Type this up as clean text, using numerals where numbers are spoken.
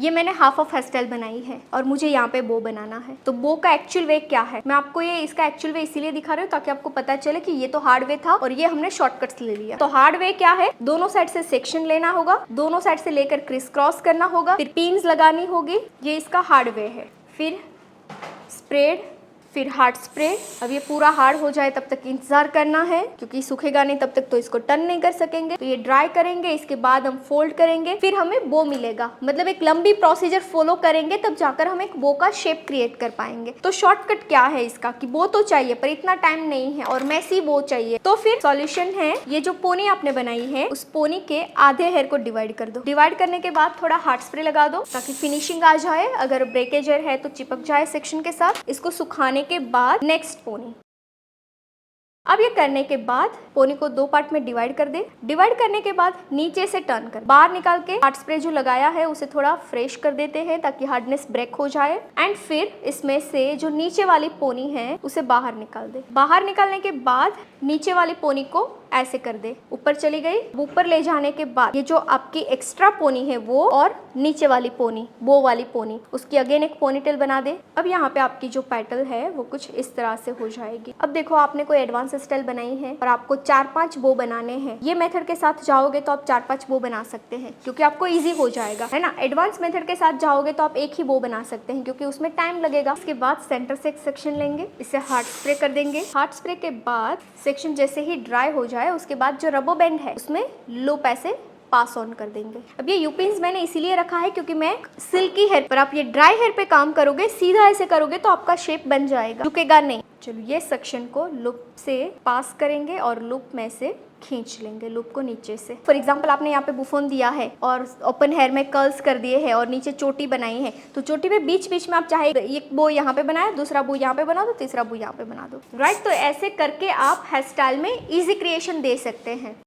ये मैंने half of hair style बनाई है और मुझे यहाँ पे बो बनाना है। तो बो का एक्चुअल वे क्या है, मैं आपको ये इसका एक्चुअल वे इसीलिए दिखा रही हूँ ताकि आपको पता चले कि ये तो हार्ड वे था और ये हमने शॉर्टकट्स ले लिया। तो हार्ड वे क्या है, दोनों साइड से सेक्शन लेना होगा, दोनों साइड से लेकर क्रिस क्रॉस करना होगा, फिर पिन्स लगानी होगी, ये इसका हार्ड वे है। फिर स्प्रेड, फिर हार्ड स्प्रे। अब ये पूरा हार्ड हो जाए तब तक इंतजार करना है क्योंकि सूखेगा नहीं तब तक तो इसको टर्न नहीं कर सकेंगे। तो ये ड्राई करेंगे, इसके बाद हम फोल्ड करेंगे, फिर हमें बो मिलेगा। मतलब एक लंबी प्रोसीजर फॉलो करेंगे तब जाकर हम एक बो का शेप क्रिएट कर पाएंगे। तो शॉर्टकट क्या है इसका कि बो तो चाहिए पर इतना टाइम नहीं है और मैसी बो चाहिए। तो फिर सॉल्यूशन है, ये जो पोनी आपने बनाई है उस पोनी के आधे हेयर को डिवाइड कर दो। डिवाइड करने के बाद थोड़ा हार्ड स्प्रे लगा दो ताकि फिनिशिंग आ जाए, अगर ब्रेकेज हेयर है तो चिपक जाए सेक्शन के साथ। इसको सुखाने के बाद नेक्स्ट पोनी। अब ये करने के बाद पोनी को 2 पार्ट में डिवाइड कर दे। डिवाइड करने के बाद नीचे से टर्न कर, बाहर निकाल के हार्ड स्प्रे जो लगाया है उसे थोड़ा फ्रेश कर देते हैं ताकि हार्डनेस ब्रेक हो जाए। एंड फिर इसमें से जो नीचे वाली पोनी है उसे बाहर निकाल दे। बाहर निकालने के बाद नीचे वाली पोनी को ऐसे कर दे, ऊपर चली गई। ऊपर ले जाने के बाद ये जो आपकी एक्स्ट्रा पोनी है वो और नीचे वाली पोनी, बो वाली पोनी, उसकी अगेन एक पोनीटेल बना दे। अब यहाँ पे आपकी जो पेटल है वो कुछ इस तरह से हो जाएगी। अब देखो आपने कोई एडवांस स्टाइल बनाई है और आपको 4-5 बो बनाने हैं। ये मेथड के साथ जाओगे तो आप 4-5 बो बना सकते हैं क्योंकि आपको इजी हो जाएगा, है ना। एडवांस मेथड के साथ जाओगे तो आप एक ही बो बना सकते हैं क्योंकि उसमें टाइम लगेगा। इसके बाद सेंटर से एक सेक्शन लेंगे, इसे हार्ड स्प्रे कर देंगे। हार्ड स्प्रे के बाद सेक्शन जैसे ही ड्राई हो जाए उसके बाद जो रबर बैंड है उसमें लूप ऐसे पास ऑन कर देंगे। अब ये यूपिन्स मैंने इसीलिए रखा है क्योंकि मैं सिल्की हेयर पर, आप ये ड्राई हेयर पे काम करोगे, सीधा ऐसे करोगे तो आपका शेप बन जाएगा, रुकेगा नहीं। चलो ये सेक्शन को लूप से पास करेंगे और लूप में से खींच लेंगे लूप को नीचे से। फॉर एग्जाम्पल आपने यहाँ पे बुफोन दिया है और ओपन हेयर में कर्ल्स कर दिए हैं और नीचे चोटी बनाई है, तो चोटी में बीच बीच में आप चाहे एक बो यहाँ पे बनाए, दूसरा बो यहाँ पे बना दो, तीसरा बो यहाँ पे बना दो, राइट। तो ऐसे करके आप हेयर स्टाइल में इजी क्रिएशन दे सकते हैं।